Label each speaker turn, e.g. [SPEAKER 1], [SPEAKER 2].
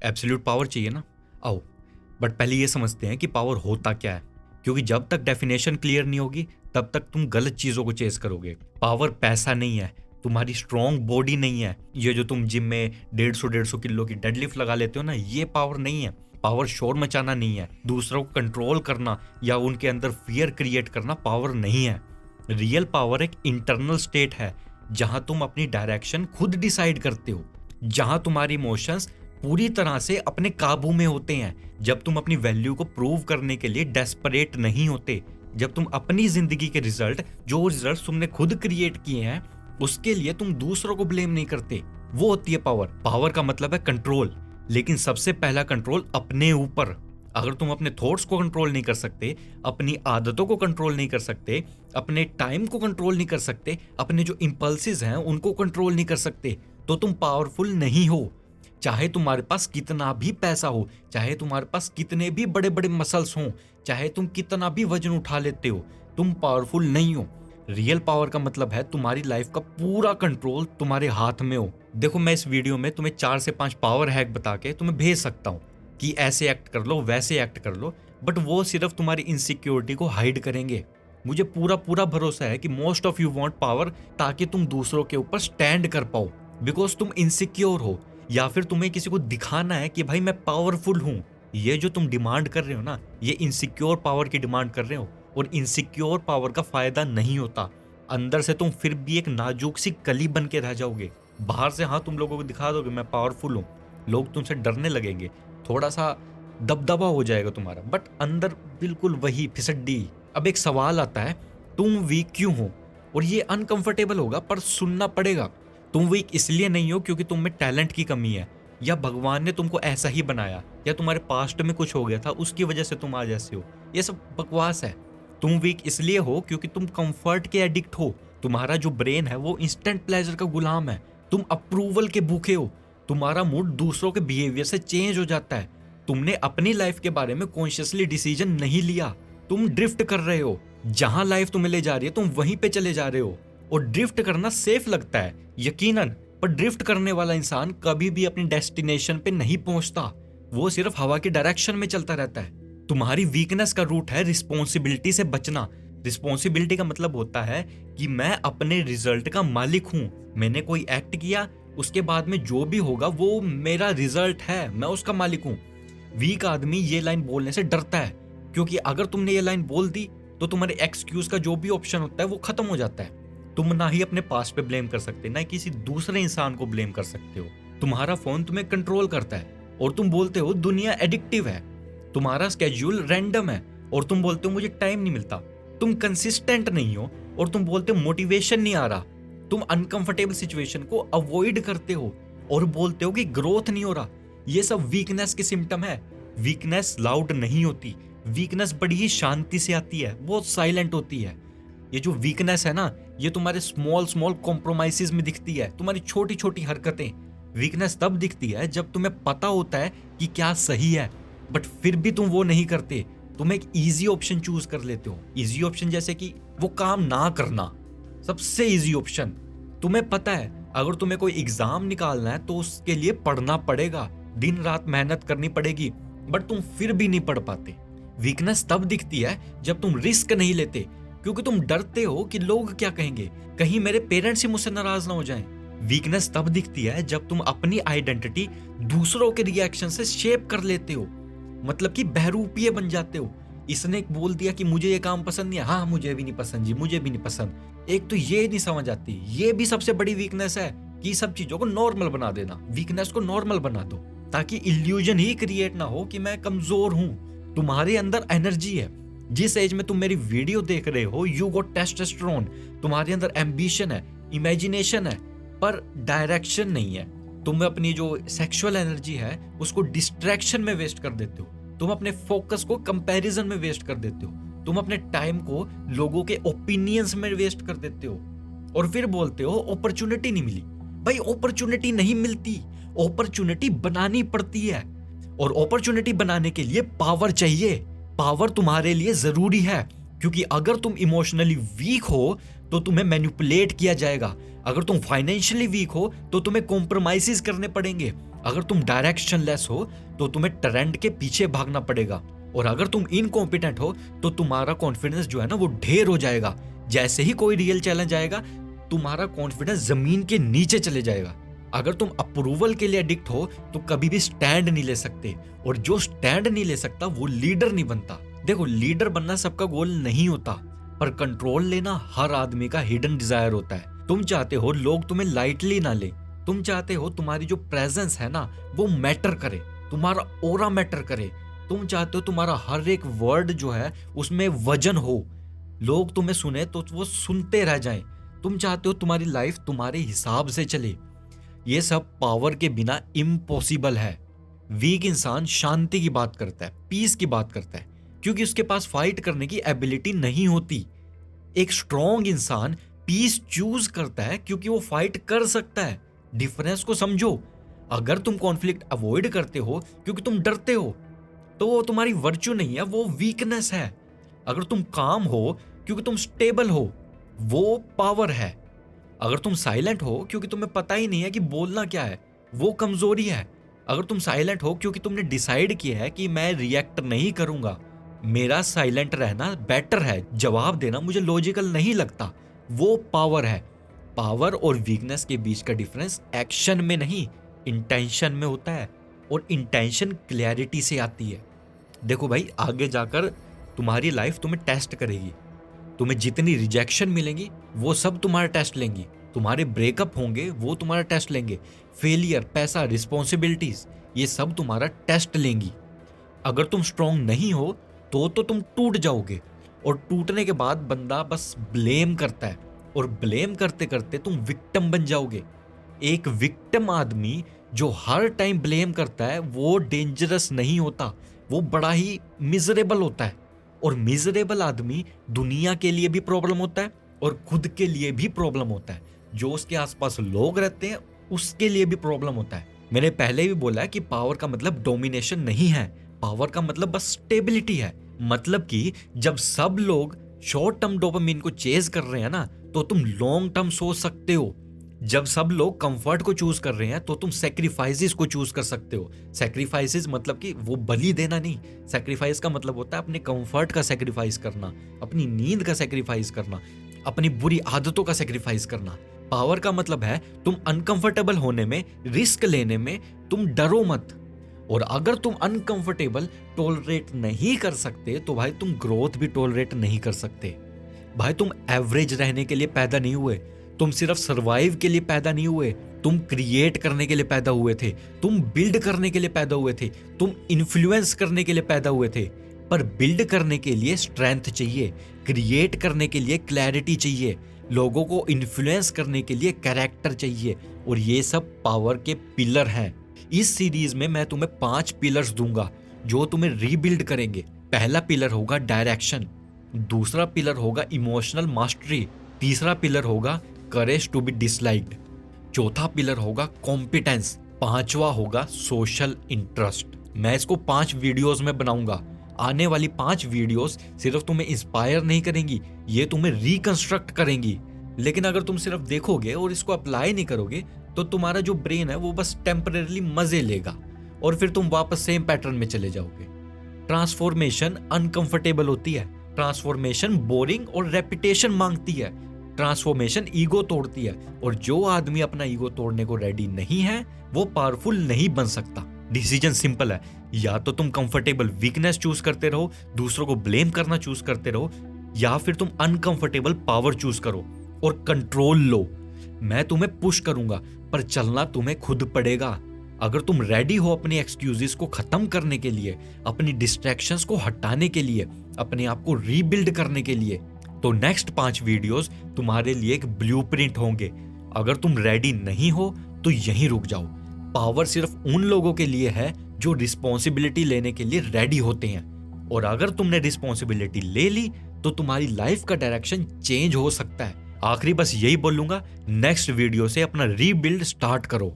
[SPEAKER 1] Absolute power चाहिए ना? आओ, बट पहले ये समझते हैं कि पावर होता क्या है, क्योंकि जब तक डेफिनेशन क्लियर नहीं होगी तब तक तुम गलत चीजों को चेस करोगे। पावर पैसा नहीं है, तुम्हारी स्ट्रॉन्ग बॉडी नहीं है, ये जो तुम जिम में 150 किलो की डेडलिफ्ट लगा लेते हो ना, ये पावर नहीं है। पावर शोर मचाना नहीं है, दूसरों को कंट्रोल करना या उनके अंदर फियर क्रिएट करना पावर नहीं है। रियल पावर एक इंटरनल स्टेट है जहां तुम अपनी डायरेक्शन खुद डिसाइड करते हो, जहां तुम्हारी इमोशंस पूरी तरह से अपने काबू में होते हैं, जब तुम अपनी वैल्यू को प्रूव करने के लिए डेस्परेट नहीं होते, जब तुम अपनी जिंदगी के रिजल्ट, जो रिजल्ट तुमने खुद क्रिएट किए हैं, उसके लिए तुम दूसरों को ब्लेम नहीं करते। वो होती है पावर। पावर का मतलब है कंट्रोल, लेकिन सबसे पहला कंट्रोल अपने ऊपर। अगर तुम अपने थॉट्स को कंट्रोल नहीं कर सकते, अपनी आदतों को कंट्रोल नहीं कर सकते, अपने टाइम को कंट्रोल नहीं कर सकते, अपने जो इंपल्सेस हैं उनको कंट्रोल नहीं कर सकते, तो तुम पावरफुल नहीं हो। चाहे तुम्हारे पास कितना भी पैसा हो, चाहे तुम्हारे पास कितने भी बड़े बड़े मसल्स हों, चाहे तुम कितना भी वजन उठा लेते हो, तुम पावरफुल नहीं हो। रियल पावर का मतलब है तुम्हारी लाइफ का पूरा कंट्रोल तुम्हारे हाथ में हो। देखो, मैं इस वीडियो में तुम्हें 4 से 5 पावर हैक बता के तुम्हें भेज सकता हूँ कि ऐसे एक्ट कर लो, वैसे एक्ट कर लो, बट वो सिर्फ तुम्हारी इनसिक्योरिटी को हाइड करेंगे। मुझे पूरा पूरा भरोसा है कि most of you want power ताकि तुम दूसरों के ऊपर स्टैंड कर पाओ, बिकॉज तुम इनसिक्योर हो, या फिर तुम्हें किसी को दिखाना है कि भाई मैं पावरफुल हूं। ये जो तुम डिमांड कर रहे हो ना, ये इनसिक्योर पावर की डिमांड कर रहे हो, और इनसिक्योर पावर का फायदा नहीं होता। अंदर से तुम फिर भी एक नाजुक सी कली बन के रह जाओगे। बाहर से हाँ तुम लोगों को दिखा दोगे मैं पावरफुल हूं, लोग तुमसे डरने लगेंगे, थोड़ा सा दबदबा हो जाएगा तुम्हारा, बट अंदर बिल्कुल वही फिसड्डी। अब एक सवाल आता है, तुम वीक क्यों हो? और ये अनकंफर्टेबल होगा पर सुनना पड़ेगा। तुम वीक इसलिए नहीं हो क्योंकि तुम में टैलेंट की कमी है, या भगवान ने तुमको ऐसा ही बनाया, या तुम्हारे पास्ट में कुछ हो गया था उसकी वजह से तुम आज ऐसे हो। ये सब बकवास है। तुम वीक इसलिए हो क्योंकि तुम कंफर्ट के एडिक्ट हो। तुम्हारा जो ब्रेन है वो इंस्टेंट प्लेजर का गुलाम है। तुम अप्रूवल के भूखे हो। तुम्हारा मूड दूसरों के बिहेवियर से चेंज हो जाता है। तुमने अपनी लाइफ के बारे में कॉन्शियसली डिसीजन नहीं लिया। तुम ड्रिफ्ट कर रहे हो, जहां लाइफ तुम्हें ले जा रही है तुम वहीं पे चले जा रहे हो। और ड्रिफ्ट करना सेफ लगता है यकीनन, पर ड्रिफ्ट करने वाला इंसान कभी भी अपनी डेस्टिनेशन पे नहीं पहुंचता, वो सिर्फ हवा की डायरेक्शन में चलता रहता है। तुम्हारी वीकनेस का रूट है रिस्पॉन्सिबिलिटी से बचना। रिस्पॉन्सिबिलिटी का मतलब होता है कि मैं अपने रिजल्ट का मालिक हूं। मैंने कोई एक्ट किया, उसके बाद में जो भी होगा वो मेरा रिजल्ट है, मैं उसका मालिक हूं। वीक आदमी ये लाइन बोलने से डरता है, क्योंकि अगर तुमने ये लाइन बोल दी तो तुम्हारे एक्सक्यूज का जो भी ऑप्शन होता है वो खत्म हो जाता है। तुम ना ही अपने पास्ट पे ब्लेम कर सकते, ना किसी दूसरे इंसान को ब्लेम कर सकते हो। तुम्हारा फोन तुम्हें कंट्रोल करता है और तुम बोलते हो दुनिया एडिक्टिव है। तुम्हारा स्केड्यूल रैंडम है और तुम बोलते हो मुझे टाइम नहीं मिलता। तुम कंसिस्टेंट नहीं हो और तुम बोलते हो मोटिवेशन नहीं आ रहा। तुम अनकंफर्टेबल सिचुएशन को अवॉइड करते हो और बोलते हो कि ग्रोथ नहीं हो रहा। ये सब वीकनेस के सिम्टम है। वीकनेस लाउड नहीं होती, वीकनेस बड़ी ही शांति से आती है, बहुत साइलेंट होती है। ये जो वीकनेस है ना, ये तुम्हारे स्मॉल स्मॉल कॉम्प्रोमाइजेस में दिखती है, तुम्हारी छोटी छोटी हरकतें। वीकनेस तब दिखती है जब तुम्हें पता होता है कि क्या सही है, बट फिर भी तुम वो नहीं करते। तुम एक इजी ऑप्शन चूज कर लेते हो। इजी ऑप्शन जैसे कि वो काम ना करना, सबसे इजी ऑप्शन। तुम्हें पता है अगर तुम्हें कोई एग्जाम निकालना है तो उसके लिए पढ़ना पड़ेगा, दिन रात मेहनत करनी पड़ेगी, बट तुम फिर भी नहीं पढ़ पाते। वीकनेस तब दिखती है जब तुम रिस्क नहीं लेते, क्योंकि तुम डरते हो कि लोग क्या कहेंगे, कहीं मेरे पेरेंट्स ही मुझसे नाराज ना हो जाएं। वीकनेस तब दिखती है जब तुम अपनी आइडेंटिटी दूसरों के रिएक्शन से शेप कर लेते हो, मतलब कि बहरूपिये बन जाते हो। इसने बोल दिया कि मुझे ये काम पसंद नहीं है, हाँ मुझे भी नहीं पसंद जी, मुझे भी नहीं पसंद। एक तो ये नहीं समझ आती, ये भी सबसे बड़ी वीकनेस है कि सब चीजों को नॉर्मल बना देना। वीकनेस को नॉर्मल बना दो ताकि इल्यूजन ही क्रिएट ना हो कि मैं कमजोर हूं। तुम्हारे अंदर एनर्जी है। जिस एज में तुम मेरी वीडियो देख रहे हो, यू गॉट टेस्टोस्टेरोन। तुम्हारे अंदर एम्बिशन है, इमेजिनेशन है, पर डायरेक्शन नहीं है। तुम अपनी जो सेक्सुअल एनर्जी है उसको डिस्ट्रैक्शन में वेस्ट कर देते हो। तुम अपने फोकस को कंपैरिजन में वेस्ट कर देते हो। तुम अपने टाइम को लोगों के ओपिनियंस में वेस्ट कर देते हो और फिर बोलते हो अपॉर्चुनिटी नहीं मिली। भाई अपॉर्चुनिटी नहीं मिलती, अपॉर्चुनिटी बनानी पड़ती है, और अपॉर्चुनिटी बनाने के लिए पावर चाहिए। पावर तुम्हारे लिए जरूरी है, क्योंकि अगर तुम इमोशनली वीक हो तो तुम्हें मैनिपुलेट किया जाएगा। अगर तुम फाइनेंशियली वीक हो तो तुम्हें कॉम्प्रोमाइजेस करने पड़ेंगे। अगर तुम डायरेक्शनलेस हो तो तुम्हें ट्रेंड के पीछे भागना पड़ेगा, और अगर तुम इनकॉम्पिटेंट हो तो तुम्हारा कॉन्फिडेंस जो है ना वो ढेर हो जाएगा। जैसे ही कोई रियल चैलेंज आएगा तुम्हारा कॉन्फिडेंस जमीन के नीचे चले जाएगा। अगर तुम अप्रूवल के लिए एडिक्ट हो तो कभी भी स्टैंड नहीं ले सकते, और जो स्टैंड नहीं ले सकता वो लीडर नहीं बनता। देखो, लीडर बनना सबका गोल नहीं होता, पर कंट्रोल लेना हर आदमी का हिडन डिजायर होता है। तुम चाहते हो लोग तुम्हें लाइटली ना ले, तुम चाहते हो तुम्हारी जो प्रेजेंस है ना वो मैटर करे, तुम्हारा ऑरा मैटर करे। तुम चाहते हो तुम्हारा हर एक वर्ड जो है उसमें वजन हो, लोग तुम्हें सुने तो वो सुनते रह जाएं। तुम चाहते हो तुम्हारी लाइफ तुम्हारे हिसाब से चले। ये सब पावर के बिना इम्पॉसिबल है। वीक इंसान शांति की बात करता है, पीस की बात करता है, क्योंकि उसके पास फाइट करने की एबिलिटी नहीं होती। एक स्ट्रॉन्ग इंसान पीस चूज करता है क्योंकि वो फाइट कर सकता है। डिफरेंस को समझो। अगर तुम कॉन्फ्लिक्ट अवॉइड करते हो क्योंकि तुम डरते हो तो वो तुम्हारी वर्च्यू नहीं है, वो वीकनेस है। अगर तुम काम हो क्योंकि तुम स्टेबल हो, वो पावर है। अगर तुम साइलेंट हो क्योंकि तुम्हें पता ही नहीं है कि बोलना क्या है, वो कमजोरी है। अगर तुम साइलेंट हो क्योंकि तुमने डिसाइड किया है कि मैं रिएक्ट नहीं करूंगा, मेरा साइलेंट रहना बेटर है, जवाब देना मुझे लॉजिकल नहीं लगता, वो पावर है। पावर और वीकनेस के बीच का डिफरेंस एक्शन में नहीं, इंटेंशन में होता है, और इंटेंशन क्लैरिटी से आती है। देखो भाई, आगे जाकर तुम्हारी लाइफ तुम्हें टेस्ट करेगी। तुम्हें जितनी रिजेक्शन मिलेंगी वो सब तुम्हारा टेस्ट लेंगी, तुम्हारे ब्रेकअप होंगे वो तुम्हारा टेस्ट लेंगे, फेलियर, पैसा, रिस्पॉन्सिबिलिटीज, ये सब तुम्हारा टेस्ट लेंगी। अगर तुम स्ट्रांग नहीं हो तो तुम टूट जाओगे, और टूटने के बाद बंदा बस ब्लेम करता है, और ब्लेम करते करते तुम विक्टिम बन जाओगे। एक विक्टिम आदमी जो हर टाइम ब्लेम करता है वो डेंजरस नहीं होता, वो बड़ा ही मिजरेबल होता है। और मिजरेबल आदमी दुनिया के लिए भी प्रॉब्लम होता है और खुद के लिए भी प्रॉब्लम होता है। जो उसके आसपास लोग रहते हैं उसके लिए भी प्रॉब्लम होता है। मैंने पहले भी बोला है कि पावर का मतलब डोमिनेशन नहीं है, पावर का मतलब बस स्टेबिलिटी है। मतलब कि जब सब लोग शॉर्ट टर्म डोपामिन को चेज कर रहे हैं ना तो तुम लॉन्ग टर्म सोच सकते हो। जब सब लोग कंफर्ट को चूज कर रहे हैं तो तुम सैक्रिफाइसेस को चूज कर सकते हो। सैक्रिफाइसेस मतलब कि वो बलि देना नहीं, सैक्रिफाइस का मतलब होता है अपने कंफर्ट का सैक्रिफाइस करना, अपनी नींद का सैक्रिफाइस करना, अपनी बुरी आदतों का सैक्रिफाइस करना। पावर का मतलब है तुम अनकंफर्टेबल होने में, रिस्क लेने में तुम डरो मत। और अगर तुम अनकंफर्टेबल टॉलरेट नहीं कर सकते तो भाई तुम ग्रोथ भी टॉलरेट नहीं कर सकते। भाई तुम एवरेज रहने के लिए पैदा नहीं हुए, तुम सिर्फ सरवाइव के लिए पैदा नहीं हुए, तुम क्रिएट करने के लिए पैदा हुए थे, तुम बिल्ड करने के लिए पैदा हुए थे, तुम इन्फ्लुएंस करने के लिए पैदा हुए थे। पर बिल्ड करने के लिए स्ट्रेंथ चाहिए, क्रिएट करने के लिए क्लैरिटी चाहिए, लोगों को इन्फ्लुएंस करने के लिए कैरेक्टर चाहिए, और ये सब पावर के पिलर हैं। इस सीरीज में मैं तुम्हें 5 पिलर्स दूंगा जो तुम्हें रीबिल्ड करेंगे। पहला पिलर होगा डायरेक्शन, दूसरा पिलर होगा इमोशनल मास्टरी, तीसरा पिलर होगा करेज टू बी डिसलाइक्ड, चौथा पिलर होगा कॉम्पिटेंस, पांचवा होगा सोशल इंटरेस्ट। मैं इसको 5 वीडियोस में बनाऊंगा। आने वाली 5 वीडियोस सिर्फ तुम्हें इंस्पायर नहीं करेंगी, ये तुम्हें रिकंस्ट्रक्ट करेंगी। लेकिन अगर तुम सिर्फ देखोगे और इसको अप्लाई नहीं करोगे तो तुम्हारा जो ब्रेन है वो बस टेम्परेरी मजे लेगा और फिर तुम वापस सेम पैटर्न में चले जाओगे। ट्रांसफॉर्मेशन अनकंफर्टेबल होती है, ट्रांसफॉर्मेशन बोरिंग और रेपिटेशन मांगती है, ट्रांसफॉर्मेशन ईगो तोड़ती है, और जो आदमी अपना ईगो तोड़ने को रेडी नहीं है वो पावरफुल नहीं बन सकता। डिसीजन सिंपल है, या तो तुम कंफर्टेबल वीकनेस चूज करते रहो, दूसरों को ब्लेम करना चूज करते रहो, या फिर तुम अनकंफर्टेबल पावर चूज करो और कंट्रोल लो। मैं तुम्हें पुश करूंगा पर चलना तुम्हें खुद पड़ेगा। अगर तुम रेडी हो अपनी एक्सक्यूजेस को खत्म करने के लिए, अपनी डिस्ट्रैक्शंस को हटाने के लिए, अपने आप को रीबिल्ड करने के लिए, तो नेक्स्ट 5 वीडियोस तुम्हारे लिए एक ब्लूप्रिंट होंगे। अगर तुम रेडी नहीं हो तो यहीं रुक जाओ। पावर सिर्फ उन लोगों के लिए है जो रिस्पॉन्सिबिलिटी लेने के लिए रेडी होते हैं, और अगर तुमने रिस्पॉन्सिबिलिटी ले ली तो तुम्हारी लाइफ का डायरेक्शन चेंज हो सकता है। आखिरी बस यही बोलूंगा, नेक्स्ट वीडियो से अपना रीबिल्ड स्टार्ट करो।